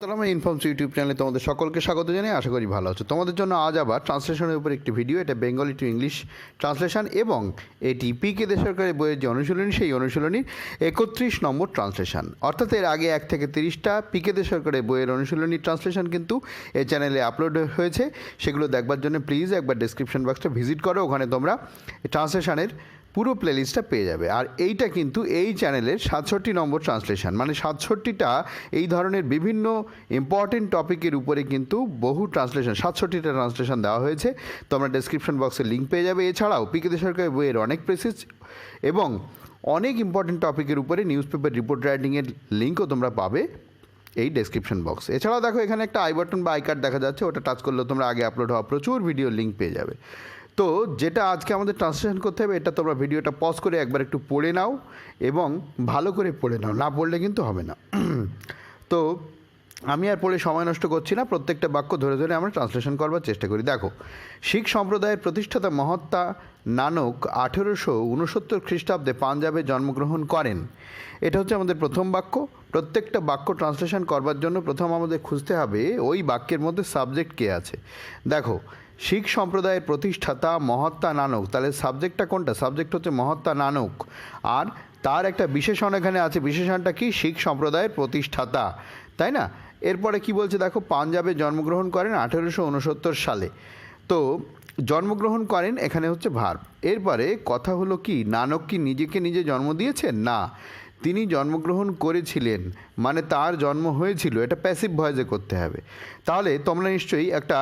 সালামে informs YouTube চ্যানেলে তোমাদের সকলকে স্বাগত জানাই। আশা করি ভালো আছো। তোমাদের জন্য আজ আবার ট্রান্সলেশনের উপর একটি ভিডিও। এটা বেঙ্গলি টু ইংলিশ ট্রান্সলেশন এবং এটি পিকে দে সরকারের বইয়ের যে অনুশীলনী সেই অনুশীলনীর 31 নম্বর ট্রান্সলেশন। অর্থাৎ এর আগে 1 থেকে 30টা পিকে দে সরকারের বইয়ের অনুশীলনী ট্রান্সলেশন কিন্তু এই চ্যানেলে আপলোড হয়েছে। সেগুলো দেখবার জন্য প্লিজ একবার ডেসক্রিপশন বক্সটা ভিজিট করো। ওখানে তোমরা ট্রান্সলেশনের পুরো প্লেলিস্টটা পেয়ে যাবে। আর এইটা কিন্তু এই চ্যানেলের 67 নম্বর ট্রান্সলেশন, মানে 67টা এই ধরনের বিভিন্ন ইম্পর্টেন্ট টপিকের উপরে কিন্তু বহু ট্রান্সলেশন 67টা ট্রান্সলেশন দেওয়া হয়েছে। তোমরা ডেসক্রিপশন বক্সে লিঙ্ক পেয়ে যাবে। এছাড়াও পিকে দে সরকারের বইয়ের অনেক প্রেসেজ এবং অনেক ইম্পর্টেন্ট টপিকের উপরে নিউজ পেপার রিপোর্ট রাইটিংয়ের লিঙ্কও তোমরা পাবে এই ডেসক্রিপশন বক্স। এছাড়াও দেখো এখানে একটা আই বাটন বা আই কার্ড দেখা যাচ্ছে, ওটা টাচ করলেও তোমরা আগে আপলোড হওয়া প্রচুর ভিডিও লিঙ্ক পেয়ে যাবে। তো যেটা আজকে আমাদের ট্রান্সলেশন করতে হবে, এটা তোমরা ভিডিওটা পজ করে একবার একটু পড়ে নাও এবং ভালো করে পড়ে নাও, না পড়লে কিন্তু হবে না। তো আমি আর পড়ে সময় নষ্ট করছি না, প্রত্যেকটা বাক্য ধরে ধরে আমরা ট্রান্সলেশন করবার চেষ্টা করি। দেখো, শিখ সম্প্রদায়ের প্রতিষ্ঠাতা মহাত্মা নানক 1869 খ্রিস্টাব্দে পাঞ্জাবে জন্মগ্রহণ করেন। এটা হচ্ছে আমাদের প্রথম বাক্য। প্রত্যেকটা বাক্য ট্রান্সলেশন করবার জন্য প্রথম আমাদের খুঁজতে হবে ওই বাক্যের মধ্যে সাবজেক্ট কে আছে। দেখো, শিখ সম্প্রদায়ের প্রতিষ্ঠাতা মহাত্মা নানক, তাহলে সাবজেক্টটা কোনটা? সাবজেক্ট হচ্ছে মহাত্মা নানক, আর তার একটা বিশেষণ এখানে আছে। বিশেষণটা কি? শিখ সম্প্রদায়ের প্রতিষ্ঠাতা, তাই না? এরপরে কি বলছে দেখো, পাঞ্জাবে জন্মগ্রহণ করেন 1869 সালে। তো জন্মগ্রহণ করেন এখানে হচ্ছে ভার্ব। এরপরে কথা হলো কি, নানক কি নিজেকে নিজে জন্ম দিয়েছেন? না, তিনি জন্মগ্রহণ করেছিলেন, মানে তার জন্ম হয়েছিল। এটা প্যাসিভ ভয়েসে করতে হবে। তাহলে তোমরা নিশ্চয়ই একটা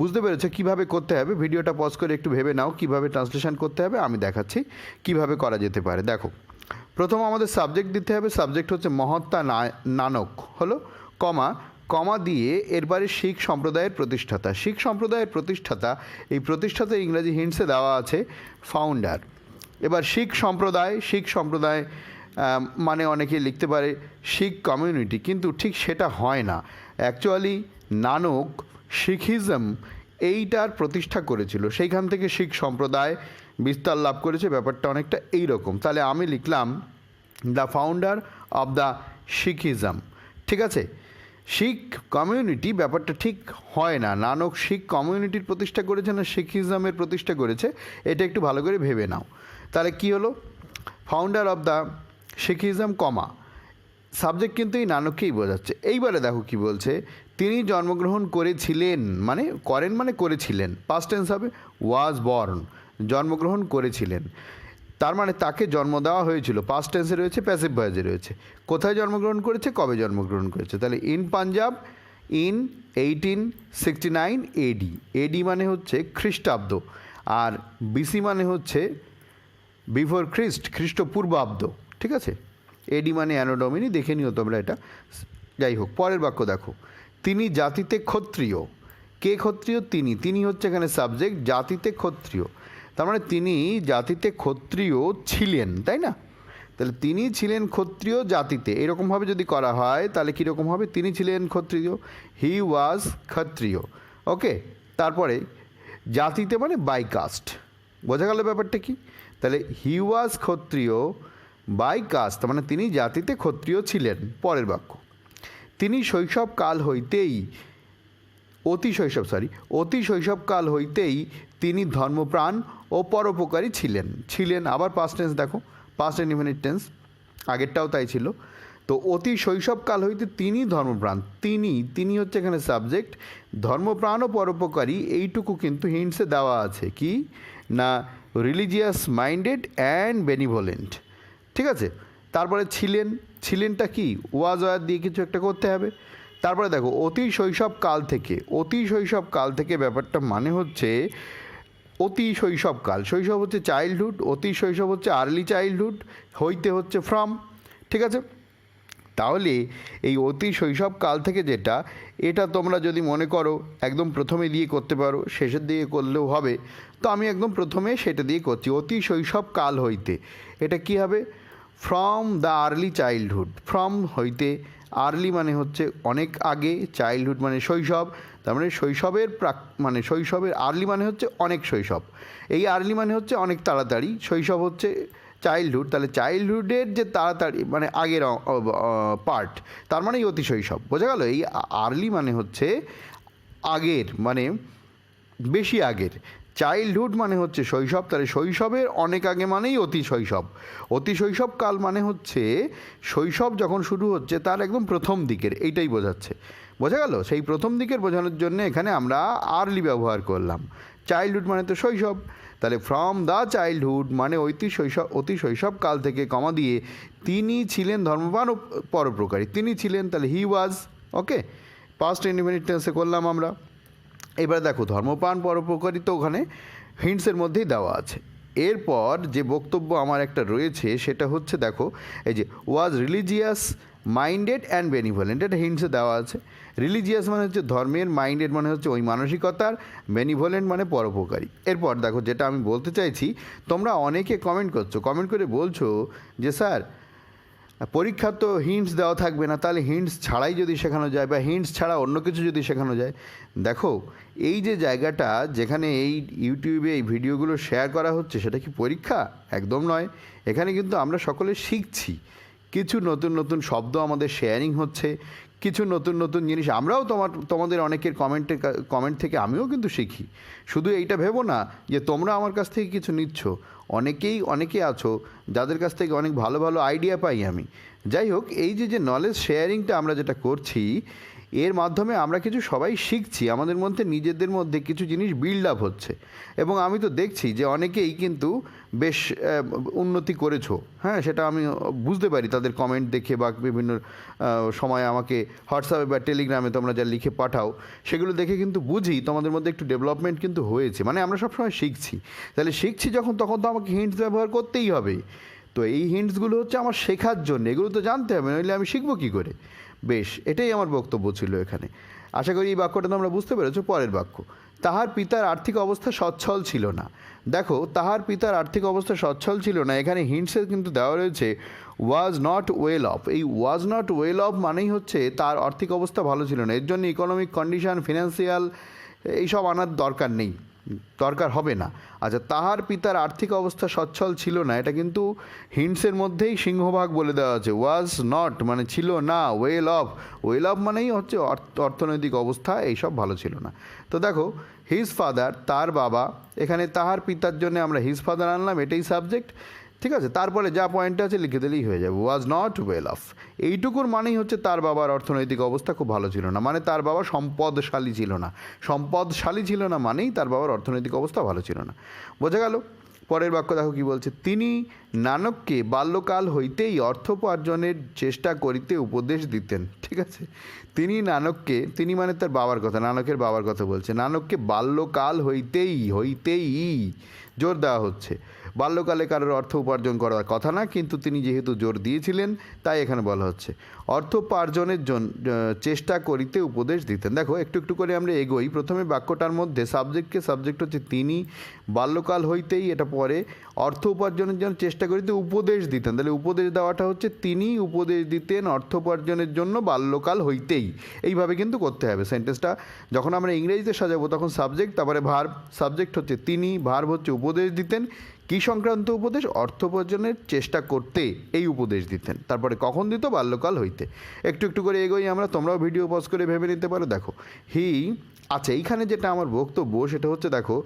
বুঝতে পেরেছো কীভাবে করতে হবে। ভিডিওটা পজ করে একটু ভেবে নাও কীভাবে ট্রান্সলেশন করতে হবে। আমি দেখাচ্ছি কীভাবে করা যেতে পারে। দেখো, প্রথম আমাদের সাবজেক্ট দিতে হবে। সাবজেক্ট হচ্ছে মহাত্মা নানক, হলো কমা দিয়ে এরপরে শিখ সম্প্রদায়ের প্রতিষ্ঠাতা। শিখ সম্প্রদায়ের প্রতিষ্ঠাতা, এই প্রতিষ্ঠাতা ইংরাজি হিন্টসে দেওয়া আছে ফাউন্ডার। এবার শিখ সম্প্রদায় মানে অনেকে লিখতে পারে শিখ কমিউনিটি, কিন্তু ঠিক সেটা হয় না। অ্যাকচুয়ালি নানক শিখিজম এইটার প্রতিষ্ঠা করেছিল, সেইখান থেকে শিখ সম্প্রদায় বিস্তার লাভ করেছে। ব্যাপারটা অনেকটা এই রকম। তাহলে আমি লিখলাম দ্য ফাউন্ডার অব দ্য শিখিজম, ঠিক আছে? শিখ কমিউনিটি, ব্যাপারটা ঠিক হয় না। নানক শিখ কমিউনিটির প্রতিষ্ঠা করেছে না শিখিজমের প্রতিষ্ঠা করেছে, এটা একটু ভালো করে ভেবে নাও। তাহলে কি হলো? ফাউন্ডার অব দ্য শিখিজম, সাবজেক্ট কিন্তু এই নানককেই বোঝাচ্ছে। এইবারে দেখো কি বলছে, তিনি জন্মগ্রহণ করেছিলেন, মানে করেন মানে করেছিলেন, পাস্ট টেন্স হবে ওয়াজ বর্ন, জন্মগ্রহণ করেছিলেন, তার মানে তাকে জন্ম দেওয়া হয়েছিল। পাস্ট টেন্সে রয়েছে, প্যাসিভ ভয়েসে রয়েছে। কোথায় জন্মগ্রহণ করেছে, কবে জন্মগ্রহণ করেছে? তাহলে ইন পাঞ্জাব ইন 1869 এডি। এডি মানে হচ্ছে খ্রিস্টাব্দ, আর বিসি মানে হচ্ছে বিফোর খ্রিস্টপূর্বাব্দ, ঠিক আছে? এডি মানে অ্যানো ডোমিনি, দেখে নিও তোমরা এটা। যাই হোক, পরের বাক্য দেখো, তিনি জাতিতে ক্ষত্রিয়। কে ক্ষত্রিয়? তিনি হচ্ছে এখানে সাবজেক্ট, জাতিতে ক্ষত্রিয়, তার মানে তিনি জাতিতে ক্ষত্রিয় ছিলেন, তাই না? তাহলে তিনি ছিলেন ক্ষত্রিয় জাতিতে, এরকমভাবে যদি করা হয় তাহলে কীরকম হবে? তিনি ছিলেন ক্ষত্রিয়, হি ওয়াজ ক্ষত্রিয়। ওকে, তারপরে জাতিতে মানে বাই কাস্ট, বোঝা গেল ব্যাপারটা কি? তাহলে হি ওয়াজ ক্ষত্রিয় বাই কাস্ট, মানে তিনি জাতিতে ক্ষত্রিয় ছিলেন। পরের বাক্য, তিনি অতি শৈশবকাল হইতেই তিনি ধর্মপ্রাণ ও পরোপকারী ছিলেন। আবার পাস্ট টেন্স দেখো, পাস্ট ইনডিফিনিট টেন্স, আগেরটাও তাই ছিল। তো অতি শৈশবকাল হইতে তিনি ধর্মপ্রাণ, তিনি হচ্ছে এখানে সাবজেক্ট। ধর্মপ্রাণ ও পরোপকারী এইটুকু কিন্তু হিন্টসে দেওয়া আছে, কি না রিলিজিয়াস মাইন্ডেড অ্যান্ড বেনিভোলেন্ট, ঠিক আছে? তারপরে ছিলেনটা কি? ওয়াজ দিয়ে কিছু একটা করতে হবে। তারপরে দেখো, অতি শৈশবকাল থেকে ব্যাপারটা মানে হচ্ছে অতি শৈশবকাল, শৈশব হচ্ছে চাইল্ডহুড, অতি শৈশব হচ্ছে আর্লি চাইল্ডহুড, হইতে হচ্ছে ফ্রম, ঠিক আছে? তাহলে এই অতি শৈশবকাল থেকে যেটা, এটা তোমরা যদি মনে করো একদম প্রথমে দিয়ে করতে পারো, শেষের দিকে করলেও হবে। তো আমি একদম প্রথমে সেটা দিয়ে করছি, অতি শৈশবকাল হইতে। এটা কি হবে? From the early childhood, from হইতে, আর্লি মানে হচ্ছে অনেক আগে, চাইল্ডহুড মানে শৈশব, তার মানে শৈশবের আর্লি মানে হচ্ছে অনেক শৈশব, এই আর্লি মানে হচ্ছে অনেক তাড়াতাড়ি, শৈশব হচ্ছে চাইল্ডহুড, তাহলে চাইল্ডহুডের যে তাড়াতাড়ি মানে আগের পার্ট, তার মানেই অতি শৈশব। বোঝা গেল? এই আর্লি মানে হচ্ছে আগের, মানে বেশি আগের। চাইল্ডহুড মানে হচ্ছে শৈশব, তাহলে শৈশবের অনেক আগে মানেই অতি শৈশব। অতি শৈশবকাল মানে হচ্ছে শৈশব যখন শুরু হচ্ছে তার একদম প্রথম দিকের, এইটাই বোঝাচ্ছে। বোঝা গেল? সেই প্রথম দিকের বোঝানোর জন্য এখানে আমরা আর্লি ব্যবহার করলাম। চাইল্ডহুড মানে তো শৈশব, তাহলে ফ্রম দ্য চাইল্ডহুড মানে অতি শৈশবকাল থেকে কমা দিয়ে তিনি ছিলেন ধর্মপ্রাণ ও পরোপকারী। তিনি ছিলেন, তাহলে হি ওয়াজ। ওকে, পাস্ট ইনডিফিনিট টেন্সে করলাম আমরা। এবার দেখো ধর্মপ্রাণ পরোপকারী তো ওখানে হিন্টসের মধ্যেই দেওয়া আছে। এরপর যে বক্তব্য আমার একটা রয়েছে সেটা হচ্ছে, দেখো এই যে ওয়াজ রিলিজিয়াস মাইন্ডেড অ্যান্ড বেনিভোলেন্ট, এটা হিন্টসে দেওয়া আছে। রিলিজিয়াস মানে হচ্ছে ধর্মের, মাইন্ডেড মানে হচ্ছে ওই মানসিকতার, বেনিভোলেন্ট মানে পরোপকারী। এরপর দেখো যেটা আমি বলতে চাইছি, তোমরা অনেকে কমেন্ট করছো, কমেন্ট করে বলছো যে স্যার পরীক্ষা তো হিন্টস দেওয়া থাকবে না, তাহলে হিন্টস ছাড়াই যদি শেখানো যায় বা হিন্টস ছাড়া অন্য কিছু যদি শেখানো যায়। দেখো এই যে জায়গাটা যেখানে এই ইউটিউবে এই ভিডিওগুলো শেয়ার করা হচ্ছে, সেটা কি পরীক্ষা? একদম নয়। এখানে কিন্তু আমরা সকলে শিখছি, কিছু নতুন নতুন শব্দ আমাদের শেয়ারিং হচ্ছে, কিছু নতুন নতুন জিনিস আমরাও তোমাদের অনেকের কমেন্ট থেকে আমিও কিন্তু শিখি। শুধু এইটা ভেবো না যে তোমরা আমার কাছ থেকে কিছু নিচ্ছ, অনেকে আছো যাদের কাছ থেকে অনেক ভালো ভালো আইডিয়া পাই আমি। যাই হোক, এই যে নলেজ শেয়ারিংটা আমরা যেটা করছি, এর মাধ্যমে আমরা কিছু সবাই শিখছি, আমাদের মধ্যে নিজেদের মধ্যে কিছু জিনিস বিল্ড আপ হচ্ছে। এবং আমি তো দেখছি যে অনেকেই কিন্তু বেশ উন্নতি করেছো, হ্যাঁ, সেটা আমি বুঝতে পারি তাদের কমেন্ট দেখে বা বিভিন্ন সময় আমাকে হোয়াটসঅ্যাপে বা টেলিগ্রামে তোমরা যা লিখে পাঠাও, সেগুলো দেখে কিন্তু বুঝি তোমাদের মধ্যে একটু ডেভেলপমেন্ট কিন্তু হয়েছে। মানে আমরা সবসময় শিখছি, তাহলে শিখছি যখন, তখন তো আমাকে হিন্টস ব্যবহার করতেই হবে। তো এই হিন্টসগুলো হচ্ছে আমার শেখার জন্য, এগুলো তো জানতে হবে, নইলে আমি শিখবো কী করে? বেশ, এটাই আমার বক্তব্য ছিল এখানে। আশা করি এই বাক্যটা তোমরা বুঝতে পেরেছো। পরের বাক্য, তাহার পিতার আর্থিক অবস্থা সচ্ছল ছিল না। দেখো তাহার পিতার আর্থিক অবস্থা সচ্ছল ছিল না, এখানে হিন্টসে কিন্তু দেওয়া রয়েছে ওয়াজ নট ওয়েল অফ। এই ওয়াজ নট ওয়েল অফ মানেই হচ্ছে তার আর্থিক অবস্থা ভালো ছিল না। এর জন্য ইকোনমিক কন্ডিশন, ফিনান্সিয়াল এইসব আনার দরকার নেই, দরকার হবে না। আচ্ছা, তাহার পিতার আর্থিক অবস্থা সচ্ছল ছিল না, এটা কিন্তু হিন্টসের মধ্যেই সিংহভাগ বলে দেওয়া আছে। ওয়াজ নট মানে ছিল না, ওয়েল অফ মানেই হচ্ছে অর্থনৈতিক অবস্থা এইসব ভালো ছিল না। তো দেখো হিজ ফাদার, তার বাবা, এখানে তাহার পিতার জন্য আমরা হিজ ফাদার আনলাম, এটাই সাবজেক্ট। ঠিক আছে, তারপরে যা পয়েন্ট আছে লিখে দিলেই হয়ে যাবে। ওয়াজ নট ওয়েল অফ এইটুকুর মানেই হচ্ছে তার বাবার অর্থনৈতিক অবস্থা খুব ভালো ছিল না, মানে তার বাবা সম্পদশালী ছিল না। সম্পদশালী ছিল না মানেই তার বাবার অর্থনৈতিক অবস্থা ভালো ছিল না। বোঝা গেল? পরের বাক্য দেখো কি বলছে, তিনি নানককে বাল্যকাল হইতেই অর্থোপার্জনের চেষ্টা করিতে উপদেশ দিতেন। ঠিক আছে, তিনি নানককে, তিনি মানে তার বাবার কথা, নানকের বাবার কথা বলছে, নানককে বাল্যকাল হইতেই জোর দেওয়া হচ্ছে। বাল্যকালে কারোর অর্থ উপার্জন করার কথা না, কিন্তু তিনি যেহেতু জোর দিয়েছিলেন তাই এখানে বলা হচ্ছে অর্থ উপার্জনের জন্য চেষ্টা করিতে উপদেশ দিতেন। দেখো একটু একটু করে আমরা এগোই। প্রথমে বাক্যটার মধ্যে সাবজেক্ট হচ্ছে তিনি, বাল্যকাল হইতেই, এটা পরে অর্থ উপার্জনের জন্য চেষ্টা করিতে উপদেশ দিতেন। তাহলে উপদেশ দেওয়াটা হচ্ছে তিনি উপদেশ দিতেন অর্থ উপার্জনের জন্য বাল্যকাল হইতেই। এইভাবে কিন্তু করতে হবে সেন্টেন্সটা। যখন আমরা ইংরেজিতে সাজাবো তখন সাবজেক্ট, তারপরে ভার্ব। সাবজেক্ট হচ্ছে তিনি, ভার্ব হচ্ছে উপদেশ দিতেন। কী সংক্রান্ত উপদেশ? অর্থ উপার্জনের চেষ্টা করতে এই উপদেশ দিতেন। তারপরে কখন দিত? বাল্যকাল হইতে। একটু একটু করে এগোই আমরা, তোমরাও ভিডিও পজ করে ভেবে নিতে পারো। দেখো আচ্ছা, এইখানে যেটা আমার বক্তব্য সেটা হচ্ছে, দেখো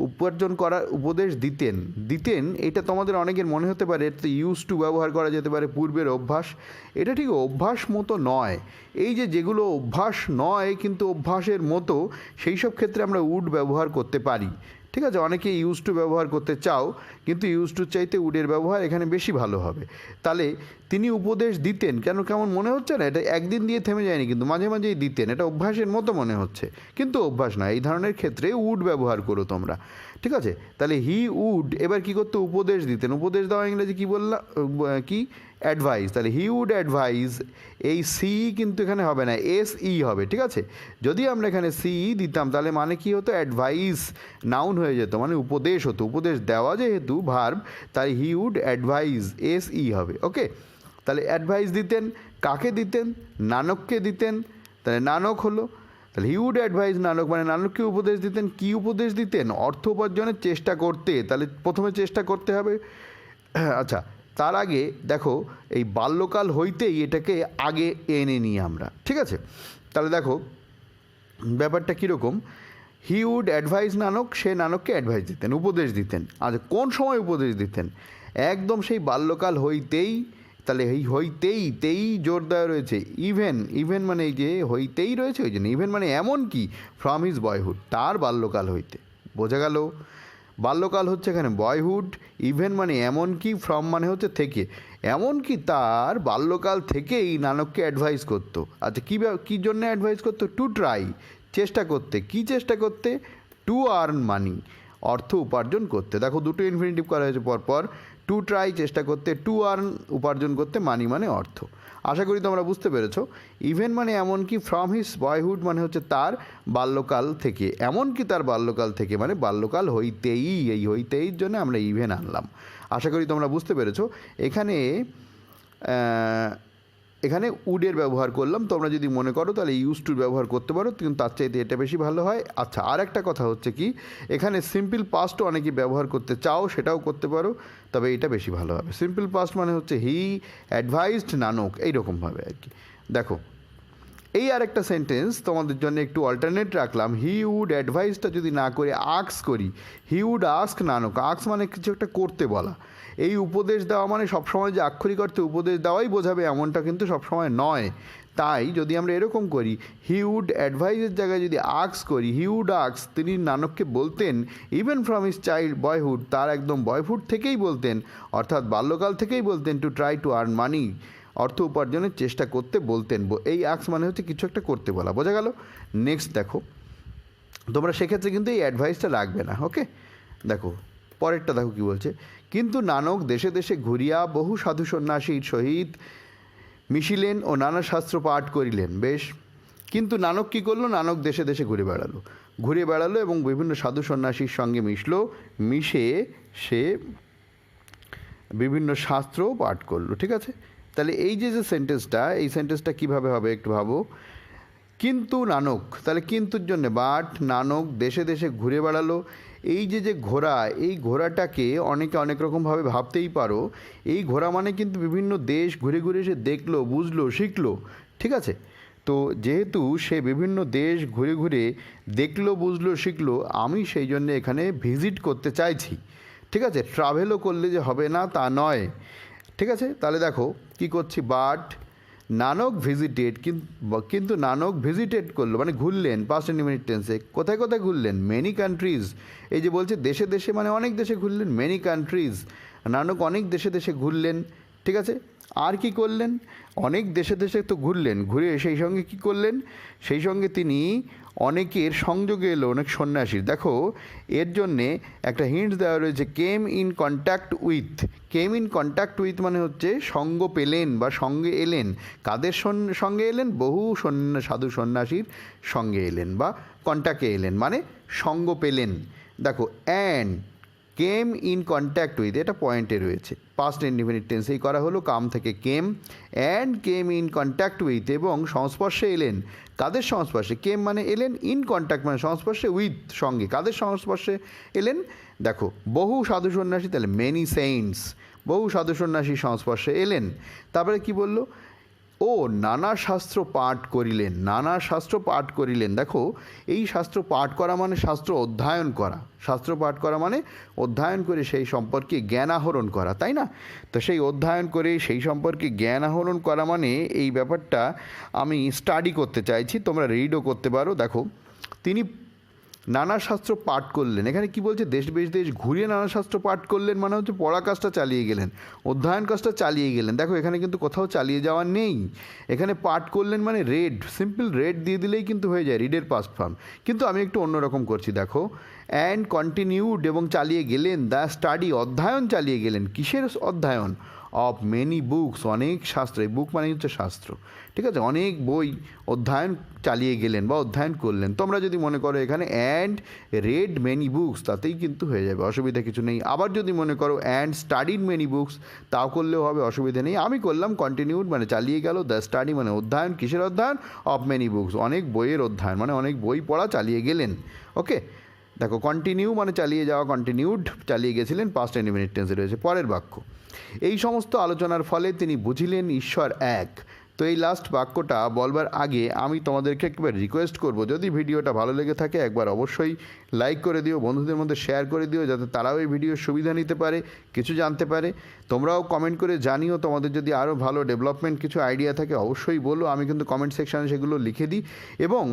উপার্জন করার উপদেশ দিতেন এটা তোমাদের অনেকের মনে হতে পারে এটা ইউজ টু ব্যবহার করা যেতে পারে, পূর্বের অভ্যাস। এটা ঠিক অভ্যাস মতো নয়। এই যেগুলো অভ্যাস নয় কিন্তু অভ্যাসের মতো, সেই সব ক্ষেত্রে আমরা উড ব্যবহার করতে পারি। ঠিক আছে, অনেকে ইউজ টু ব্যবহার করতে চাও, কিন্তু ইউজ টু চাইতে উডের ব্যবহার এখানে বেশি ভালো হবে। তাহলে তিনি উপদেশ দিতেন, কেমন মনে হচ্ছে না? এটা একদিন দিয়ে থেমে যায়নি, কিন্তু মাঝে মাঝেই দিতেন। এটা অভ্যাসের মতো মনে হচ্ছে, কিন্তু অভ্যাস নয়। এই ধরনের ক্ষেত্রে উড ব্যবহার করো তোমরা। ঠিক আছে, তাহলে হি উড এবার কী করতো? উপদেশ দিতেন। উপদেশ দেওয়া ইংরেজি কী বললাম? কি? অ্যাডভাইস। তাহলে হি উড অ্যাডভাইস, এই সি কিন্তু এখানে হবে না, SE হবে। ঠিক আছে, যদি আমরা এখানে CE দিতাম তাহলে মানে কি হতো? অ্যাডভাইস নাউন হয়ে যেত, মানে উপদেশ হতো। উপদেশ দেওয়া যেহেতু ভার্ব, তাই হি উড অ্যাডভাইস, SE হবে। ওকে, তাহলে অ্যাডভাইস দিতেন, কাকে দিতেন? নানককে দিতেন। তাহলে নানক হলো, তাহলে হি উড অ্যাডভাইস নানক, মানে নানককে উপদেশ দিতেন। কি উপদেশ দিতেন? অর্থ উপার্জনের চেষ্টা করতে। তাহলে প্রথমে চেষ্টা করতে হবে, আচ্ছা, তার আগে দেখো এই বাল্যকাল হইতেই এটাকে আগে এনে নিই আমরা, ঠিক আছে? তাহলে দেখো ব্যাপারটা কীরকম, হি উড অ্যাডভাইস নানক, সে নানককে অ্যাডভাইস দিতেন, উপদেশ দিতেন। আচ্ছা, কোন সময় উপদেশ দিতেন? একদম সেই বাল্যকাল হইতেই। তাহলে এই হইতেই জোর দেওয়া রয়েছে। ইভেন মানে এই যে হইতেই রয়েছে, ওই জন্য ইভেন মানে এমন কি, ফ্রম হিজ বয়হুড, তার বাল্যকাল হইতে। বোঝা গেল? বাল্যকাল হচ্ছে এখানে বয়হুড, ইভেন মানে এমন কি, ফ্রম মানে হচ্ছে থেকে। এমন কি তার বাল্যকাল থেকেই নানককে অ্যাডভাইস করতো। আচ্ছা, কী জন্য অ্যাডভাইস করতো? টু ট্রাই, চেষ্টা করতে। কি চেষ্টা করতে? টু আর্ন মানি, অর্থ উপার্জন করতে। দেখো দুটো ইনফিনিটিভ করা হয়েছে পরপর। টু ট্রাই চেষ্টা করতে, টু আর্ন উপার্জন করতে, মানি মানে অর্থ। আশা করি তোমরা বুঝতে পেরেছো। ইভেন মানে এমনকি, ফ্রম হিজ বয়হুড মানে হচ্ছে তার বাল্যকাল থেকে, এমনকি তার বাল্যকাল থেকে মানে বাল্যকাল হইতেই, এই হইতেইর জন্য আমরা ইভেন আনলাম। আশা করি তোমরা বুঝতে পেরেছো। এখানে উডের ব্যবহার করলাম। তোমরা যদি মনে করো তাহলে ইউজ টু ব্যবহার করতে পারো, কিন্তু তার চাইতে এটা বেশি ভালো হয়। আচ্ছা, আর একটা কথা হচ্ছে কি, এখানে সিম্পল পাস্টও অনেকেই ব্যবহার করতে চাও, সেটাও করতে পারো, তবে এটা বেশি ভালো হবে। সিম্পল পাস্ট মানে হচ্ছে হি অ্যাডভাইসড নানক, এইরকমভাবে আর কি। দেখো এই আর একটা সেন্টেন্স তোমাদের জন্য একটু অল্টারনেট রাখলাম। হি উড অ্যাডভাইসটা যদি না করে আক্স করি, হি উড আস্ক নানক। আক্স মানে কিছু একটা করতে বলা। এই উপদেশ দেওয়া মানে সবসময় যে আক্ষরিক অর্থে উপদেশ দেওয়াই বোঝাবে এমনটা কিন্তু সবসময় নয়। তাই যদি আমরা এরকম করি, হি উড অ্যাডভাইসের জায়গায় যদি আক্স করি, হি উড আক্স, তিনি নানককে বলতেন, even from his child boyhood, তার একদম বয়হুড থেকেই বলতেন, অর্থাৎ বাল্যকাল থেকেই বলতেন, to try to earn money, অর্থ উপার্জনের চেষ্টা করতে বলতেন। এই আক্স মানে হচ্ছে কিছু একটা করতে বলা। বোঝা গেল? নেক্সট দেখো, তোমরা সেক্ষেত্রে কিন্তু এই অ্যাডভাইসটা রাখবে না। ওকে, দেখো পরেরটা, দেখো কি বলছে। কিন্তু নানক দেশে দেশে ঘুরিয়া বহু সাধু সন্ন্যাসীর সহিত মিশিলেন ও নানা শাস্ত্র পাঠ করিলেন। বেশ, কিন্তু নানক কী করলো? নানক দেশে দেশে ঘুরে বেড়ালো এবং বিভিন্ন সাধু সন্ন্যাসীর সঙ্গে মিশে সে বিভিন্ন শাস্ত্রও পাঠ করলো। ঠিক আছে, তাহলে এই যে সেন্টেন্সটা, এই সেন্টেন্সটা কীভাবে হবে একটু ভাবো। কিন্তু নানক, তাহলে কিন্তুর জন্যে বাট, নানক দেশে দেশে ঘুরে বেড়ালো। এই যে ঘোরা, এই ঘোরাটাকে অনেকে অনেক রকমভাবে ভাবতেই পারো। এই ঘোরা মানে কিন্তু বিভিন্ন দেশ ঘুরে ঘুরে সে দেখলো, বুঝলো, শিখলো। ঠিক আছে, তো যেহেতু সে বিভিন্ন দেশ ঘুরে ঘুরে দেখলো, বুঝলো, শিখলো, আমি সেই জন্য এখানে ভিজিট করতে চাইছি। ঠিক আছে, ট্রাভেলও করলে যে হবে না তা নয়। ঠিক আছে, তাহলে দেখো কি করছি, বাট নানক ভিজিটেড, কিন্তু নানক ভিজিটেড করলো মানে ঘুরলেন, পাস্ট ইনডিফিনিট টেন্সে। কোথায় কোথায় ঘুরলেন? Many countries. এই যে বলছে দেশে দেশে মানে অনেক দেশে ঘুরলেন, মেনি কান্ট্রিজ। নানক অনেক দেশে দেশে ঘুরলেন। ঠিক আছে, আর কি করলেন? অনেক দেশে দেশে তো ঘুরলেন, ঘুরে সেই সঙ্গে কি করলেন? সেই সঙ্গে তিনি অনেকের সংযোগে এলো, অনেক সন্ন্যাসীর। দেখো এর জন্যে একটা হিন্টস দেওয়া রয়েছে, কেম in contact with. Came in contact with মানে হচ্ছে সঙ্গ পেলেন বা সঙ্গে এলেন। কাদের সঙ্গে এলেন? বহু সাধু সন্ন্যাসীর সঙ্গে এলেন বা কন্ট্যাক্টে এলেন, মানে সঙ্গ পেলেন। দেখো and came in contact with, এটা পয়েন্টে রয়েছে, পাস্ট ইনডিফিনিট টেন্সেই করা হলো, কাম থেকে came. And came in contact with, এবং সংস্পর্শে এলেন। কাদের সংস্পর্শে? কেম মানে এলেন, ইন কন্ট্যাক্ট মানে সংস্পর্শে, উইথ সঙ্গে। কাদের সংস্পর্শে এলেন? দেখো বহু সাধু সন্ন্যাসী, তাহলে মেনি সেইন্টস, বহু সাধু সন্ন্যাসীর সংস্পর্শে এলেন। তারপরে কি বললো? ও নানা শাস্ত্র পাঠ করিলেন, নানা শাস্ত্র পাঠ করিলেন। দেখো এই শাস্ত্র পাঠ করা মানে শাস্ত্র অধ্যয়ন করা। শাস্ত্র পাঠ করা মানে অধ্যয়ন করে সেই সম্পর্কে জ্ঞান আহরণ করা, তাই না? তো সেই অধ্যয়ন করে সেই সম্পর্কে জ্ঞান আহরণ করা মানে এই ব্যাপারটা আমি স্টাডি করতে চাইছি, তোমরা রিডও করতে পারো। দেখো তিনি নানা শাস্ত্র পাঠ করলেন, এখানে কি বলছে? দেশ দেশ ঘুরিয়ে নানা শাস্ত্র পাঠ করলেন মানে হচ্ছে পড়া কাজটা চালিয়ে গেলেন, অধ্যয়ন কাজটা চালিয়ে গেলেন। দেখো এখানে কিন্তু কোথাও চালিয়ে যাওয়া নেই, এখানে পাঠ করলেন মানে রেড, সিম্পল রেড দিয়ে দিলেই কিন্তু হয়ে যায়, রিডের পাস্ট ফর্ম। কিন্তু আমি একটু অন্যরকম করছি। দেখো অ্যান্ড কন্টিনিউড, এবং চালিয়ে গেলেন, দ্য স্টাডি, অধ্যয়ন চালিয়ে গেলেন। কিসের অধ্যয়ন? অফ মেনি বুকস, অনেক শাস্ত্র। এই বুক মানে হচ্ছে শাস্ত্র। ঠিক আছে, অনেক বই অধ্যয়ন চালিয়ে গেলেন বা অধ্যয়ন করলেন। তোমরা যদি মনে করো এখানে অ্যান্ড রেড মেনি বুকস, তাতেই কিন্তু হয়ে যাবে, অসুবিধা কিছু নেই। আবার যদি মনে করো অ্যান্ড স্টাডিড মেনি বুকস, তাও করলেও হবে, অসুবিধা নেই। আমি করলাম কন্টিনিউড মানে চালিয়ে গেল, দ্য স্টাডি মানে অধ্যয়ন। কিসের অধ্যয়ন? অফ মেনি বুকস, অনেক বইয়ের অধ্যয়ন মানে অনেক বই পড়া চালিয়ে গেলেন। ওকে, দেখো কন্টিনিউ মানে চালিয়ে যাওয়া, কন্টিনিউড চালিয়ে গেছিলেন, পাস্ট ইনডিফিনিট টেন্সে রয়েছে। পরের বাক্য, এই সমস্ত আলোচনার ফলে তিনি বুঝিলেন ঈশ্বর এক। তো এই লাস্ট বাক্যটা বলবার আগে আমি তোমাদেরকে একবার রিকোয়েস্ট করব, যদি ভিডিওটা ভালো লেগে থাকে একবার অবশ্যই লাইক করে দিও, বন্ধুদের মধ্যে শেয়ার করে দিও, যাতে তারাও এই ভিডিওর সুবিধা নিতে পারে, কিছু জানতে পারে। তোমরাও কমেন্ট করে জানিও তোমাদের যদি আরও ভালো ডেভেলপমেন্ট কিছু আইডিয়া থাকে অবশ্যই বলো, আমি কিন্তু কমেন্ট সেকশানে সেগুলো লিখে দিই। এবং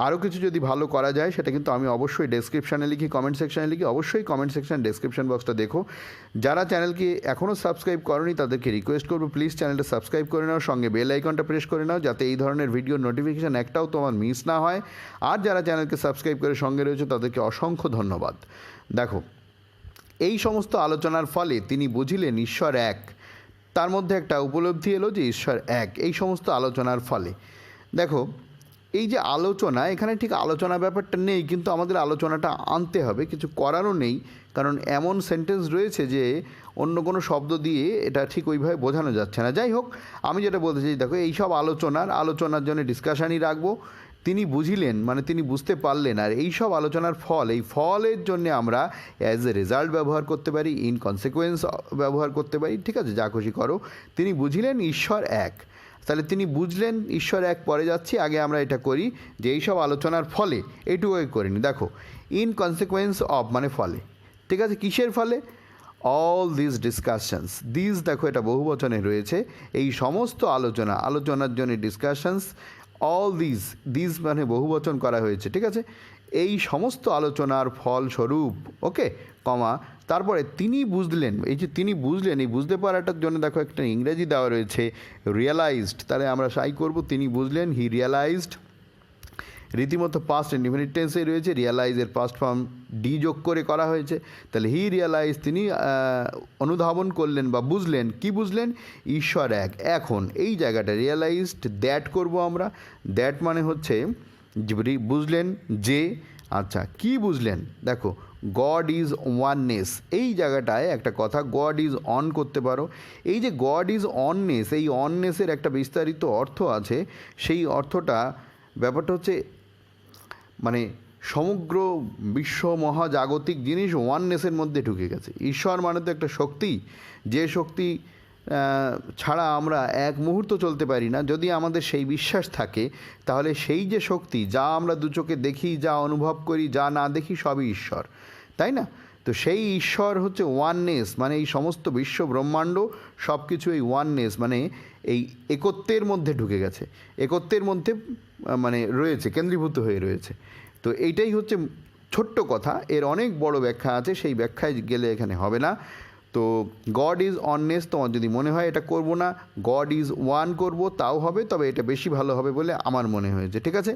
আরও কিছু যদি ভালো করা যায় সেটা কিন্তু আমি অবশ্যই ডেসক্রিপশানে লিখি, কমেন্ট সেকশানে লিখি। অবশ্যই কমেন্ট সেকশান ডেসক্রিপশন বক্সটা দেখো। যারা চ্যানেলকে এখনও সাবস্ক্রাইব করনি তাদেরকে রিকোয়েস্ট করবো, প্লিজ চ্যানেলটা সাবস্ক্রাইব করে নাও, সঙ্গে বেল আইকনটা প্রেস করে নাও, যাতে এই ধরনের ভিডিওর নোটিফিকেশান একটাও তোমার মিস না হয়। আর যারা চ্যানেলকে সাবস্ক্রাইব করে সঙ্গে রয়েছে তাদেরকে অসংখ্য ধন্যবাদ। দেখো, এই সমস্ত আলোচনার ফলে তিনি বুঝিলেন ঈশ্বর এক। তার মধ্যে একটা উপলব্ধি এলো যে ঈশ্বর এক, এই সমস্ত আলোচনার ফলে। দেখো, এই যে আলোচনা, এখানে ঠিক আলোচনা ব্যাপারটা নেই, কিন্তু আমাদের আলোচনাটা আনতে হবে, কিছু করারও নেই, কারণ এমন সেন্টেন্স রয়েছে যে অন্য কোনো শব্দ দিয়ে এটা ঠিক ওইভাবে বোঝানো যাচ্ছে না। যাই হোক, আমি যেটা বলতে চাই, দেখো, এই সব আলোচনার জন্য ডিসকাশানই রাখবো। তিনি বুঝিলেন মানে তিনি বুঝতে পারলেন, আর এই সব আলোচনার ফল, এই ফলের জন্য আমরা অ্যাজ এ রেজাল্ট ব্যবহার করতে পারি, ইন কনসিকুয়েন্স ব্যবহার করতে পারি, ঠিক আছে, যা খুশি করো। তিনি বুঝিলেন ঈশ্বর এক। তাহলে তিনি বুঝলেন ঈশ্বর এক, পরে যাচ্ছি, আগে আমরা এটা করি যে এই সব আলোচনার ফলে, এইটুকুই করিনি। দেখো, ইন কনসিকুয়েন্স অফ মানে ফলে, ঠিক আছে, কিসের ফলে? অল দিস ডিসকাশনস, দিস দেখো এটা বহু বচনে রয়েছে, এই সমস্ত আলোচনার জন্য ডিসকাশনস, অল দিস মানে বহু বচন করা হয়েছে, ঠিক আছে, এই সমস্ত আলোচনার ফলস্বরূপ, ওকে, কমা, তারপরে তিনি বুঝলেন। এই যে তিনি বুঝলেন, এই বুঝতে পারাটার জন্য দেখো একটা ইংরেজি দেওয়া রয়েছে, রিয়েলাইজড। তাহলে আমরা সাই করব, তিনি বুঝলেন, হি রিয়েলাইজড। রীতিমতো পাস্ট ইনডিফিনিট টেন্সে রয়েছে, রিয়েলাইজের পাস্ট ফর্ম ডি যোগ করে করা হয়েছে। তাহলে হি রিয়েলাইজ, তিনি অনুধাবন করলেন বা বুঝলেন। কি বুঝলেন? ঈশ্বর এক। এখন এই জায়গাটা রিয়েলাইজড দ্যাট করব আমরা। দ্যাট মানে হচ্ছে বুঝলেন যে, আচ্ছা, কি বুঝলেন? দেখো, গড ইজ ওয়াননেস, এই জায়গাটায় একটা কথা, গড ইজ অন করতে পারো। এই যে গড ইজ অননেস, এই অননেসের একটা বিস্তারিত অর্থ আছে। সেই অর্থটা, ব্যাপারটা হচ্ছে মানে সমগ্র বিশ্ব মহাজাগতিক জিনিস ওয়াননেসের মধ্যে ঢুকে গেছে। ঈশ্বর মানে তো একটা শক্তি, যে শক্তি ছাড়া আমরা এক মুহূর্ত চলতে পারি না। যদি আমাদের সেই বিশ্বাস থাকে, তাহলে সেই যে শক্তি, যা আমরা দু চোখে দেখি, যা অনুভব করি, যা না দেখি, সবই ঈশ্বর, তাই না? তো সেই ঈশ্বর হচ্ছে ওয়াননেস, মানে এই সমস্ত বিশ্ব ব্রহ্মাণ্ড সব কিছু এই ওয়াননেস মানে এই একত্বের মধ্যে ঢুকে গেছে, একত্বের মধ্যে মানে রয়েছে, কেন্দ্রীভূত হয়ে রয়েছে। তো এইটাই হচ্ছে ছোট্ট কথা, এর অনেক বড় ব্যাখ্যা আছে, সেই ব্যাখ্যায় গেলে এখানে হবে না। তো গড ইজ অননেস, তোমার যদি মনে হয় এটা করব না, গড ইজ ওয়ান করব, তাও হবে, তবে এটা বেশি ভালো হবে বলে আমার মনে হয়েছে, ঠিক আছে।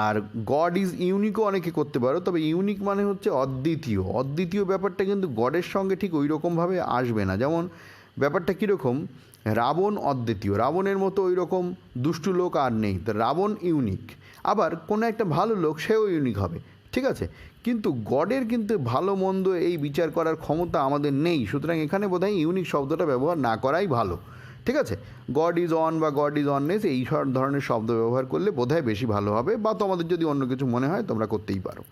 আর গড ইজ ইউনিকও অনেকে করতে পারো, তবে ইউনিক মানে হচ্ছে অদ্বিতীয়। অদ্বিতীয় ব্যাপারটা কিন্তু গডের সঙ্গে ঠিক ওই রকমভাবে আসবে না। যেমন ব্যাপারটা কীরকম, রাবণ অদ্বিতীয়, রাবণের মতো ওই রকম দুষ্টু লোক আর নেই, তো রাবণ ইউনিক। আবার কোনো একটা ভালো লোক, সেও ইউনিক হবে, ঠিক আছে। কিন্তু গডের কিন্তু ভালো মন্দ এই বিচার করার ক্ষমতা আমাদের নেই, সুতরাং এখানে বোধহয় ইউনিক শব্দটা ব্যবহার না করাই ভালো, ঠিক আছে। গড ইজ অন বা গড ইজ অননেস, এই সব ধরনের শব্দ ব্যবহার করলে বোধহয় বেশি ভালো হবে, বা তোমাদের যদি অন্য কিছু মনে হয় তোমরা করতেই পারো।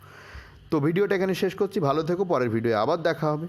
তো ভিডিওটা এখানে শেষ করছি, ভালো থেকো, পরের ভিডিও আবার দেখা হবে।